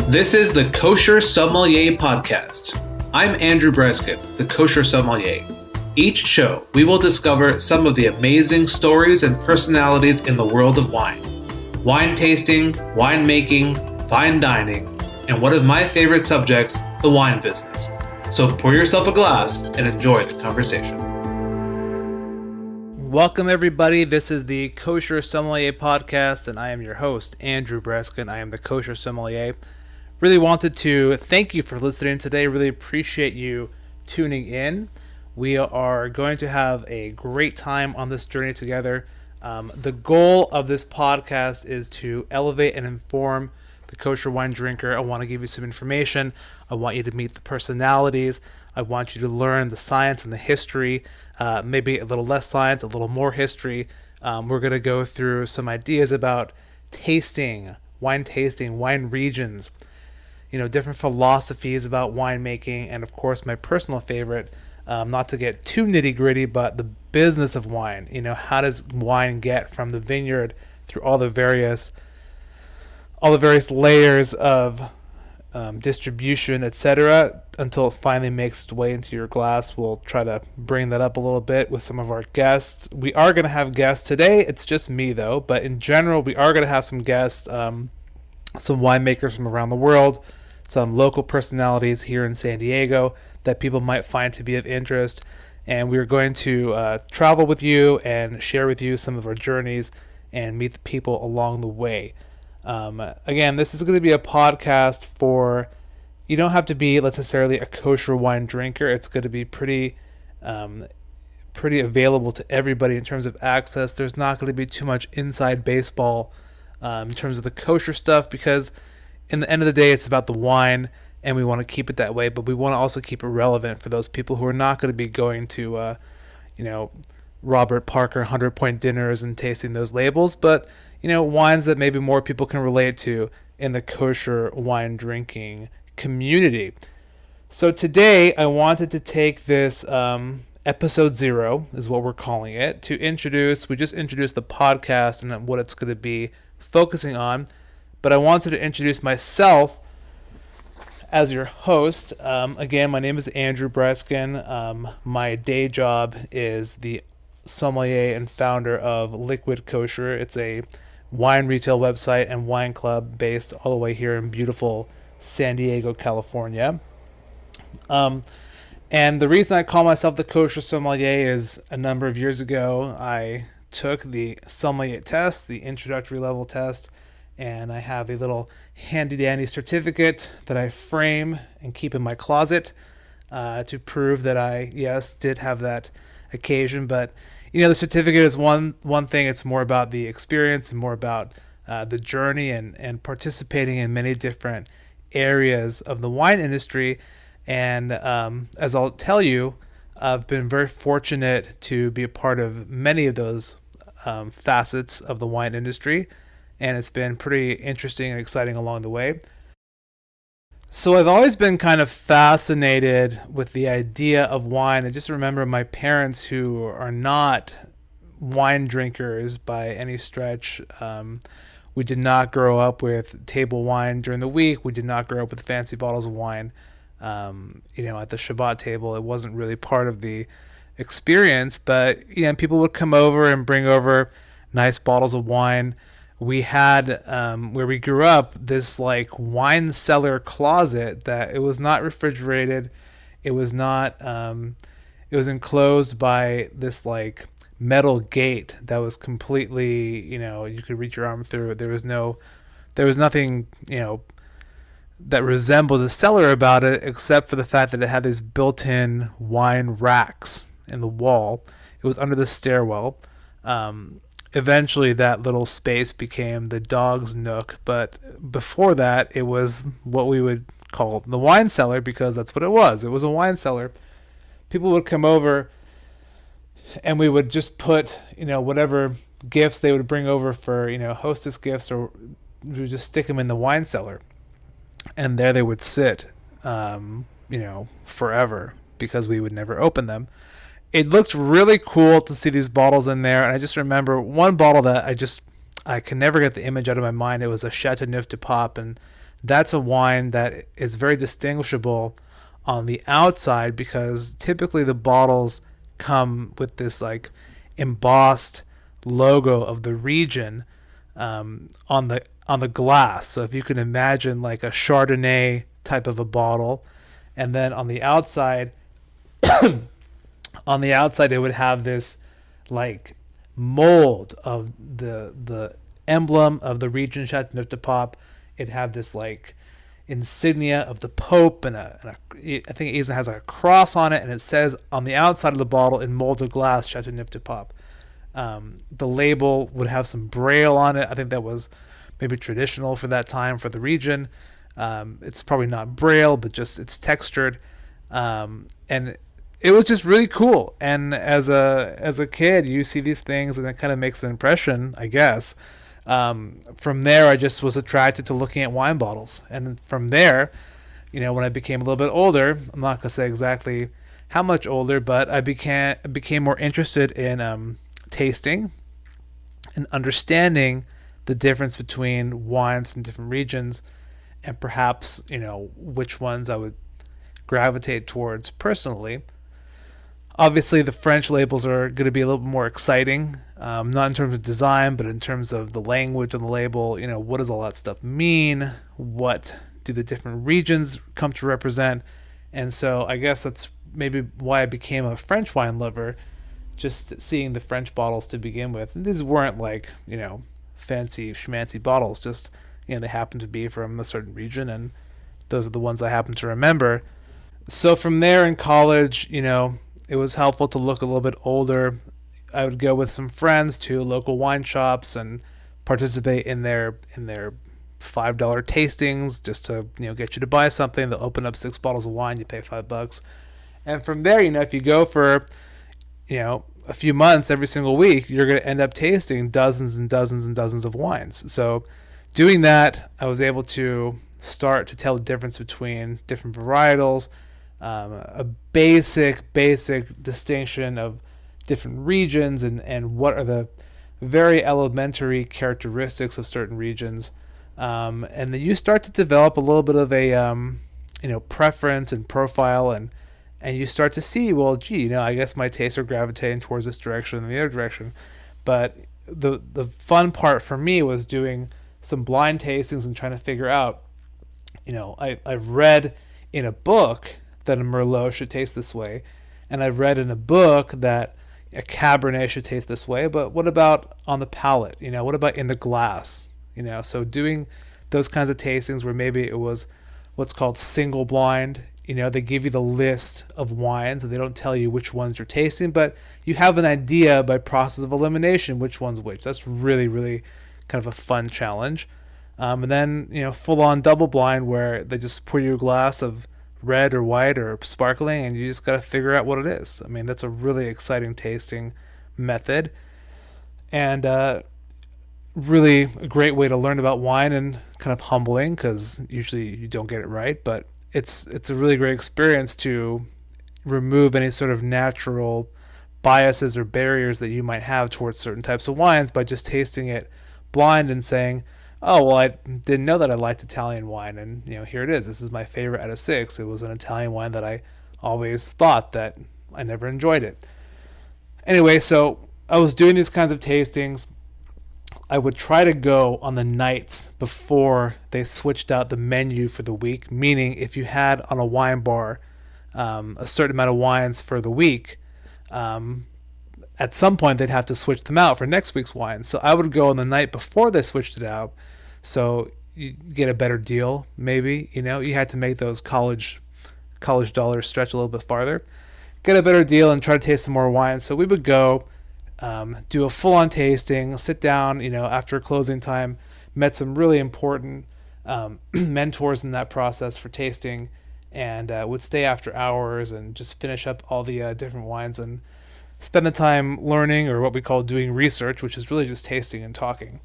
This is the Kosher Sommelier Podcast. I'm Andrew Breskin, the Kosher Sommelier. Each show, we will discover some of the amazing stories and personalities in the world of wine. Wine tasting, winemaking, fine dining, and one of my favorite subjects, the wine business. So pour yourself a glass and enjoy the conversation. Welcome everybody, this is the Kosher Sommelier Podcast, and I am your host, Andrew Breskin. I am the Kosher Sommelier. Really wanted to thank you for listening today. Really appreciate you tuning in. We are going to have a great time on this journey together. The goal of this podcast is to elevate and inform the kosher wine drinker. I want to give you some information. I want you to meet the personalities. I want you to learn the science and the history, maybe a little less science, a little more history. We're going to go through some ideas about tasting, wine regions, different philosophies about winemaking, and of course my personal favorite, not to get too nitty gritty, but the business of wine. How does wine get from the vineyard through all the various layers of distribution, etc., until it finally makes its way into your glass. We'll try to bring that up a little bit with some of our guests. We are going to have guests today. It's just me though, but in general, we are going to have some guests, some winemakers from around the world, some local personalities here in San Diego that people might find to be of interest. And we're going to travel with you and share with you some of our journeys and meet the people along the way. Again, this is going to be a podcast for, you don't have to be necessarily a kosher wine drinker. It's going to be pretty available to everybody in terms of access. There's not going to be too much inside baseball in terms of the kosher stuff, because in the end of the day, it's about the wine, and we want to keep it that way, but we want to also keep it relevant for those people who are not going to be going to, Robert Parker 100-point dinners and tasting those labels, but, wines that maybe more people can relate to in the kosher wine drinking community. So today, I wanted to take this episode 0, is what we're calling it, to introduce. We just introduced the podcast and what it's going to be focusing on, but I wanted to introduce myself as your host. Again, my name is Andrew Breskin. My day job is the sommelier and founder of Liquid Kosher. It's a wine retail website and wine club based all the way here in beautiful San Diego, California. And the reason I call myself the Kosher Sommelier is a number of years ago, I took the sommelier test, the introductory level test, and I have a little handy-dandy certificate that I frame and keep in my closet to prove that I, yes, did have that occasion. But, the certificate is one thing. It's more about the experience and more about the journey and participating in many different areas of the wine industry. And as I'll tell you, I've been very fortunate to be a part of many of those facets of the wine industry, and it's been pretty interesting and exciting along the way. So I've always been kind of fascinated with the idea of wine. I just remember my parents, who are not wine drinkers by any stretch. We did not grow up with table wine during the week. We did not grow up with fancy bottles of wine. At the Shabbat table, it wasn't really part of the experience, but people would come over and bring over nice bottles of wine. We had, where we grew up, this wine cellar closet that it was not refrigerated. It was not, it was enclosed by this metal gate that was completely, you could reach your arm through it. There was nothing, that resembled a cellar about it, except for the fact that it had these built-in wine racks in the wall. It was under the stairwell. Eventually that little space became the dog's nook, but before that it was what we would call the wine cellar, because that's what it was. It was a wine cellar. People would come over and we would just put, whatever gifts they would bring over for, hostess gifts, or we would just stick them in the wine cellar. And there they would sit, forever, because we would never open them. It looked really cool to see these bottles in there. And I just remember one bottle that I can never get the image out of my mind. It was a Chateauneuf du Pape, and that's a wine that is very distinguishable on the outside, because typically the bottles come with this like embossed logo of the region on the glass. So if you can imagine like a Chardonnay type of a bottle, and then on the outside it would have this like mold of the emblem of the region Châteauneuf-du-Pape. It'd have this like insignia of the Pope, and I think it even has like a cross on it, and it says on the outside of the bottle in molded glass, Châteauneuf-du-Pape. The label would have some braille on it. I think that was maybe traditional for that time for the region. It's probably not braille, but just it's textured, and it was just really cool. And as a kid, you see these things, and it kind of makes an impression, I guess. From there, I just was attracted to looking at wine bottles, and from there, when I became a little bit older, I'm not gonna say exactly how much older, but I became more interested in tasting and understanding the difference between wines in different regions, and perhaps which ones I would gravitate towards personally. Obviously, the French labels are going to be a little bit more exciting, not in terms of design, but in terms of the language on the label. What does all that stuff mean? What do the different regions come to represent? And so I guess that's maybe why I became a French wine lover, just seeing the French bottles to begin with. And these weren't like, fancy schmancy bottles, just, they happen to be from a certain region, and those are the ones I happen to remember. So from there in college, it was helpful to look a little bit older. I would go with some friends to local wine shops and participate in their $5 tastings, just to get you to buy something. They'll open up 6 bottles of wine, you pay $5, and from there, if you go for a few months every single week, you're going to end up tasting dozens and dozens and dozens of wines. So doing that, I was able to start to tell the difference between different varietals, a basic distinction of different regions, and what are the very elementary characteristics of certain regions, and then you start to develop a little bit of a preference and profile, and you start to see, well, gee, I guess my tastes are gravitating towards this direction and the other direction. But the fun part for me was doing some blind tastings and trying to figure out, I've read in a book that a Merlot should taste this way, and I've read in a book that a Cabernet should taste this way, but what about on the palate? What about in the glass? So doing those kinds of tastings where maybe it was what's called single blind. They give you the list of wines, and they don't tell you which ones you're tasting, but you have an idea by process of elimination which one's which. That's really, really kind of a fun challenge. And then, full-on double blind, where they just pour you a glass of red or white or sparkling, and you just got to figure out what it is. I mean, that's a really exciting tasting method, and really a great way to learn about wine, and kind of humbling because usually you don't get it right, but it's a really great experience to remove any sort of natural biases or barriers that you might have towards certain types of wines by just tasting it blind and saying, oh, well, I didn't know that I liked Italian wine, and here it is. This is my favorite out of 6. It was an Italian wine that I always thought that I never enjoyed it. Anyway, so I was doing these kinds of tastings. I would try to go on the nights before they switched out the menu for the week, meaning if you had on a wine bar a certain amount of wines for the week, at some point they'd have to switch them out for next week's wine. So I would go on the night before they switched it out, so you get a better deal. Maybe you had to make those college dollars stretch a little bit farther, get a better deal, and try to taste some more wine. So we would go do a full-on tasting, sit down, after closing time, met some really important mentors in that process for tasting, and would stay after hours and just finish up all the different wines and spend the time learning, or what we call doing research, which is really just tasting and talking.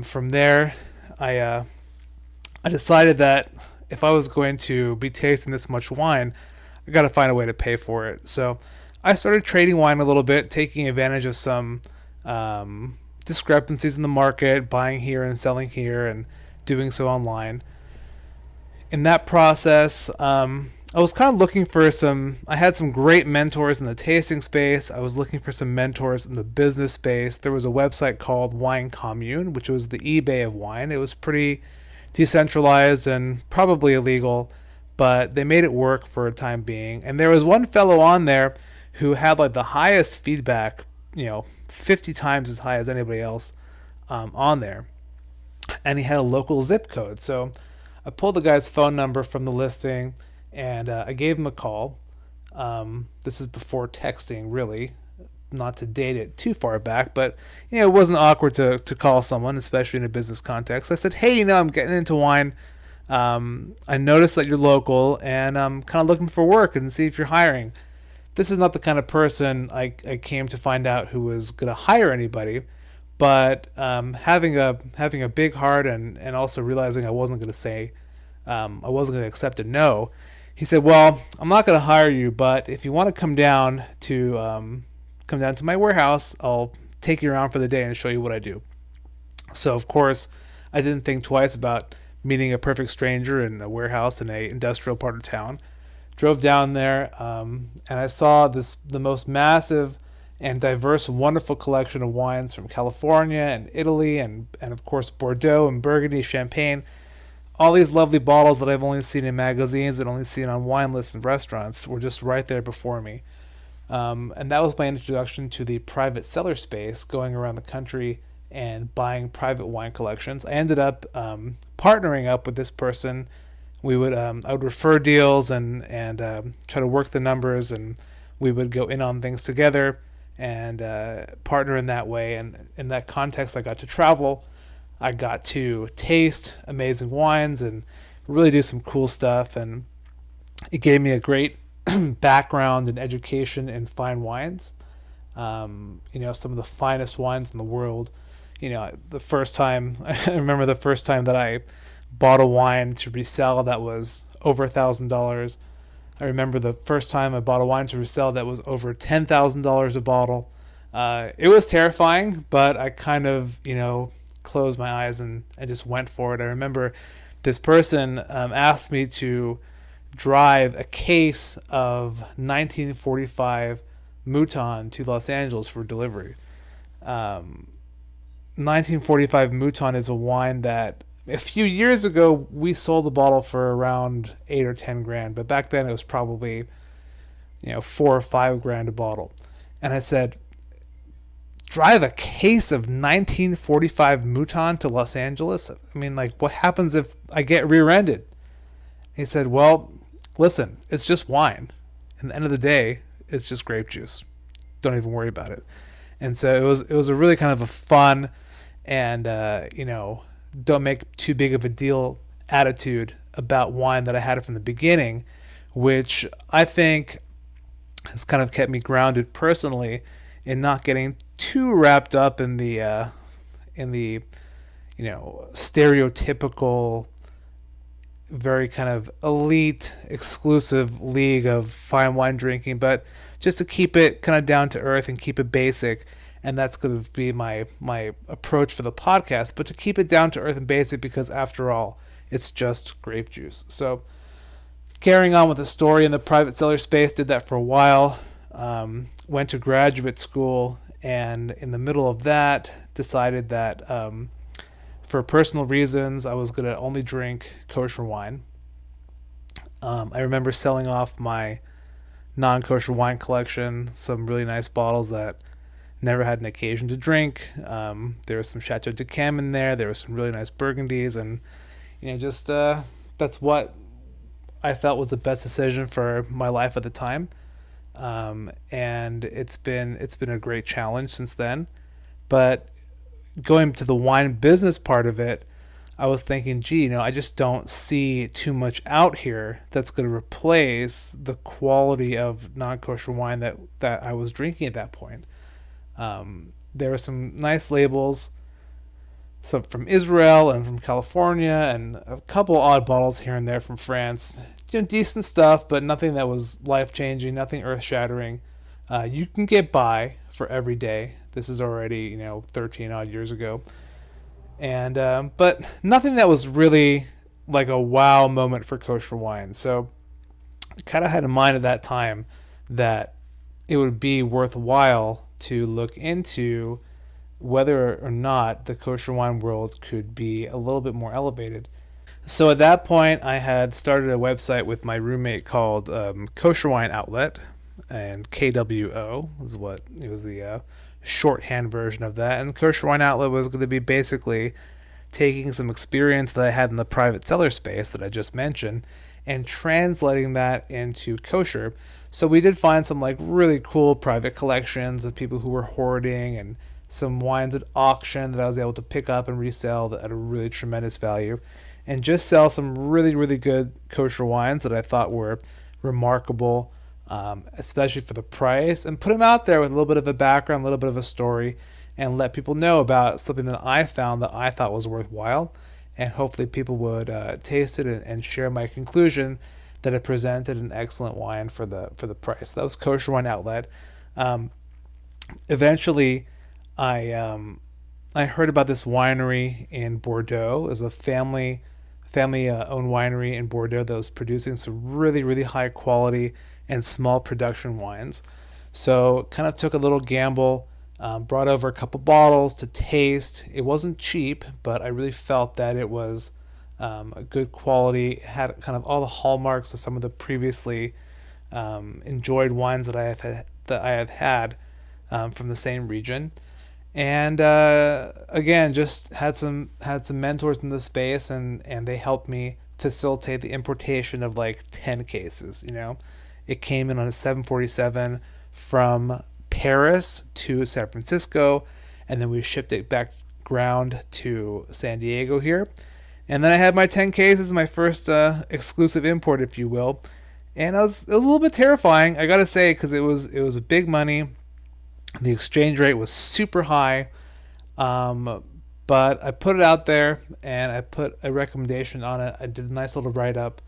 From there, I decided that if I was going to be tasting this much wine, I got to find a way to pay for it. So I started trading wine a little bit, taking advantage of some discrepancies in the market, buying here and selling here, and doing so online. In that process, I was kind of looking for I had some great mentors in the tasting space. I was looking for some mentors in the business space. There was a website called Wine Commune, which was the eBay of wine. It was pretty decentralized and probably illegal, but they made it work for a time being. And there was one fellow on there who had like the highest feedback, 50 times as high as anybody else on there. And he had a local zip code. So I pulled the guy's phone number from the listing and I gave him a call. This is before texting, really, not to date it too far back, but it wasn't awkward to call someone, especially in a business context. I said, hey, I'm getting into wine. I noticed that you're local and I'm kind of looking for work and see if you're hiring. This is not the kind of person I came to find out who was going to hire anybody, but having a big heart and also realizing I wasn't going to accept a no. He said, well, I'm not going to hire you, but if you want to come down to my warehouse, I'll take you around for the day and show you what I do. So, of course, I didn't think twice about meeting a perfect stranger in a warehouse in a industrial part of town. Drove down there, and I saw the most massive and diverse, wonderful collection of wines from California and Italy and of course, Bordeaux and Burgundy, Champagne. All these lovely bottles that I've only seen in magazines and only seen on wine lists and restaurants were just right there before me. And that was my introduction to the private seller space, going around the country and buying private wine collections. I ended up partnering up with this person. I would refer deals and try to work the numbers, and we would go in on things together and partner in that way. And in that context, I got to travel. I got to taste amazing wines and really do some cool stuff, and it gave me a great background and education in fine wines. Some of the finest wines in the world. The first time I remember the first time that I bought a wine to resell that was over $1,000. I remember the first time I bought a wine to resell that was over $10,000 a bottle. It was terrifying, but I kind of closed my eyes and just went for it. I remember this person asked me to drive a case of 1945 Mouton to Los Angeles for delivery. 1945 Mouton is a wine that a few years ago we sold the bottle for around $8 or $10 but back then it was probably $4 or $5 a bottle. And I said, drive a case of 1945 Mouton to Los Angeles? I mean, what happens if I get rear-ended? He said, well, listen, it's just wine. At the end of the day, it's just grape juice. Don't even worry about it. And so it was a really kind of a fun and, don't make too big of a deal attitude about wine that I had from the beginning, which I think has kind of kept me grounded personally in not getting too wrapped up in the stereotypical, very kind of elite, exclusive league of fine wine drinking, but just to keep it kind of down to earth and keep it basic. And that's going to be my approach for the podcast, but to keep it down to earth and basic because after all, it's just grape juice. So carrying on with the story in the private seller space, did that for a while. Went to graduate school, and in the middle of that, decided that for personal reasons, I was going to only drink kosher wine. I remember selling off my non-kosher wine collection, some really nice bottles that never had an occasion to drink. There was some Chateau de Cam in there. There was some really nice Burgundies, and that's what I felt was the best decision for my life at the time. And it's been a great challenge since then. But going to the wine business part of it, I was thinking, I just don't see too much out here that's going to replace the quality of non-kosher wine that I was drinking at that point. There were some nice labels, some from Israel and from California, and a couple odd bottles here and there from France. Decent stuff, but nothing that was life-changing, nothing earth-shattering. You can get by for every day. This is already, 13 odd years ago. And but nothing that was really like a wow moment for kosher wine. So I kind of had in mind at that time that it would be worthwhile to look into whether or not the kosher wine world could be a little bit more elevated. So at that point, I had started a website with my roommate called Kosher Wine Outlet, and KWO was what it was, the shorthand version of that. And Kosher Wine Outlet was going to be basically taking some experience that I had in the private seller space that I just mentioned and translating that into kosher. So we did find some like really cool private collections of people who were hoarding, and some wines at auction that I was able to pick up and resell at a really tremendous value, and just sell some really, really good kosher wines that I thought were remarkable, especially for the price, and put them out there with a little bit of a background, a little bit of a story, and let people know about something that I found that I thought was worthwhile. And hopefully people would taste it and share my conclusion that it presented an excellent wine for the price. That was Kosher Wine Outlet. Eventually, I heard about this winery in Bordeaux. It was a family owned winery in Bordeaux that was producing some really, really high quality and small production wines. So kind of took a little gamble, brought over a couple bottles to taste. It wasn't cheap, but I really felt that it was a good quality. It had kind of all the hallmarks of some of the previously enjoyed wines that I have had from the same region. And again, just had some mentors in the space, and they helped me facilitate the importation of like 10 cases. It came in on a 747 from Paris to San Francisco, and then we shipped it back ground to San Diego here. And then I had my 10 cases, my first exclusive import, if you will. And it was a little bit terrifying, I gotta say, because it was a big money. The exchange rate was super high, but I put it out there and I put a recommendation on it. I did a nice little write-up,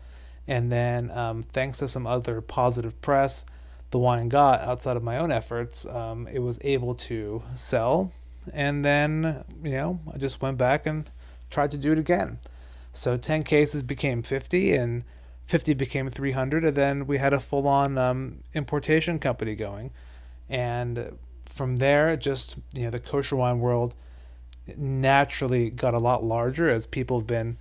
and then thanks to some other positive press the wine got outside of my own efforts, it was able to sell. And then, I just went back and tried to do it again. So 10 cases became 50, and 50 became 300, and then we had a full-on importation company going. And from there, just the kosher wine world naturally got a lot larger as people have been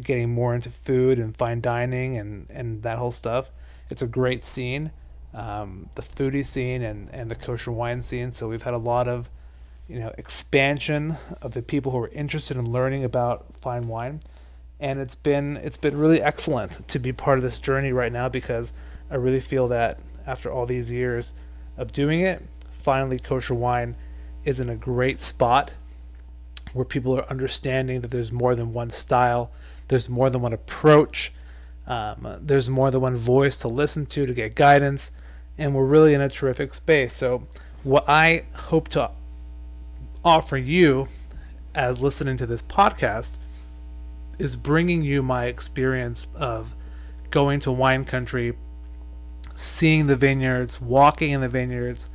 getting more into food and fine dining and that whole stuff. It's a great scene, the foodie scene and the kosher wine scene. So we've had a lot of expansion of the people who are interested in learning about fine wine, and it's been really excellent to be part of this journey right now, because I really feel that after all these years of doing it, finally kosher wine is in a great spot where people are understanding that there's more than one style, there's more than one approach, there's more than one voice to listen to get guidance, and we're really in a terrific space. So what I hope to offer you as listening to this podcast is bringing you my experience of going to wine country, seeing the vineyards, walking in the vineyards,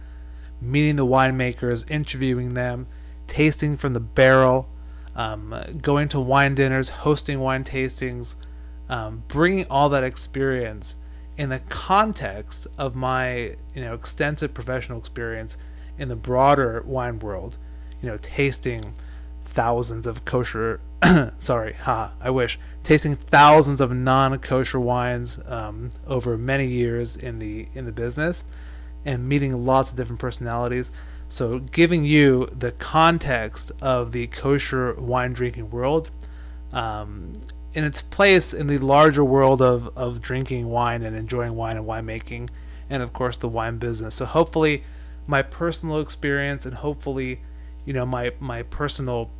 meeting the winemakers, interviewing them, tasting from the barrel, going to wine dinners, hosting wine tastings, bringing all that experience in the context of my extensive professional experience in the broader wine world, tasting thousands of kosher tasting thousands of non-kosher wines over many years in the business, and meeting lots of different personalities. So giving you the context of the kosher wine drinking world, in its place in the larger world of drinking wine and enjoying wine and winemaking, and of course the wine business. So hopefully my personal experience and hopefully my personal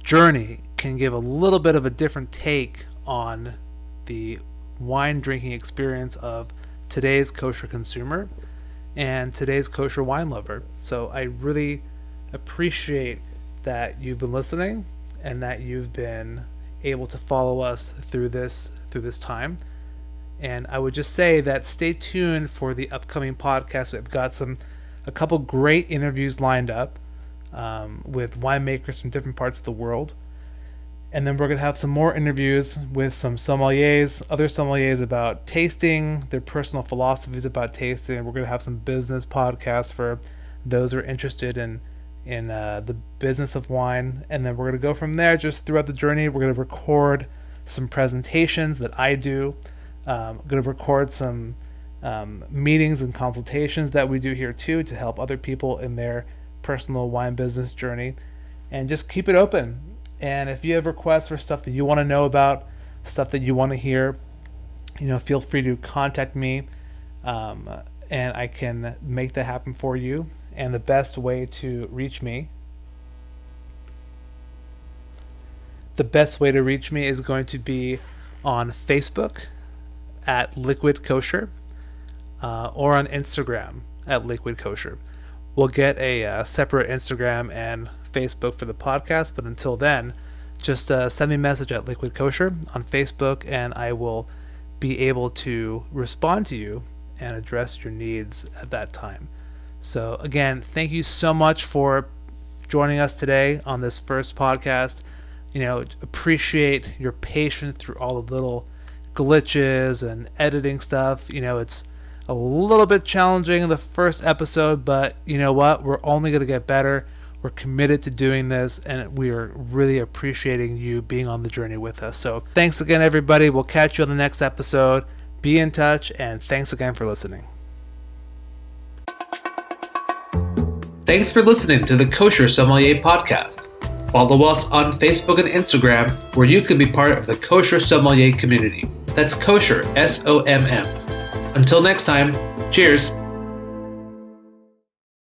journey can give a little bit of a different take on the wine drinking experience of today's kosher consumer and today's kosher wine lover. So I really appreciate that you've been listening and that you've been able to follow us through this time. And I would just say that stay tuned for the upcoming podcast. We've got a couple great interviews lined up with winemakers from different parts of the world. And then we're going to have some more interviews with some sommeliers, other sommeliers about tasting, their personal philosophies about tasting. We're going to have some business podcasts for those who are interested in the business of wine. And then we're going to go from there just throughout the journey. We're going to record some presentations that I do. I'm going to record some meetings and consultations that we do here too to help other people in their personal wine business journey. And just keep it open. And if you have requests for stuff that you want to know about, stuff that you want to hear, feel free to contact me, and I can make that happen for you. And the best way to reach me is going to be on Facebook at Liquid Kosher, or on Instagram at Liquid Kosher. We'll get a separate Instagram and Facebook for the podcast, but until then, just send me a message at Liquid Kosher on Facebook, and I will be able to respond to you and address your needs at that time. So again, thank you so much for joining us today on this first podcast. Appreciate your patience through all the little glitches and editing stuff. It's a little bit challenging in the first episode, but you know what? We're only going to get better. We're committed to doing this, and we are really appreciating you being on the journey with us. So thanks again, everybody. We'll catch you on the next episode. Be in touch, and thanks again for listening. Thanks for listening to the Kosher Sommelier Podcast. Follow us on Facebook and Instagram, where you can be part of the Kosher Sommelier community. That's Kosher, SOMM. Until next time, cheers.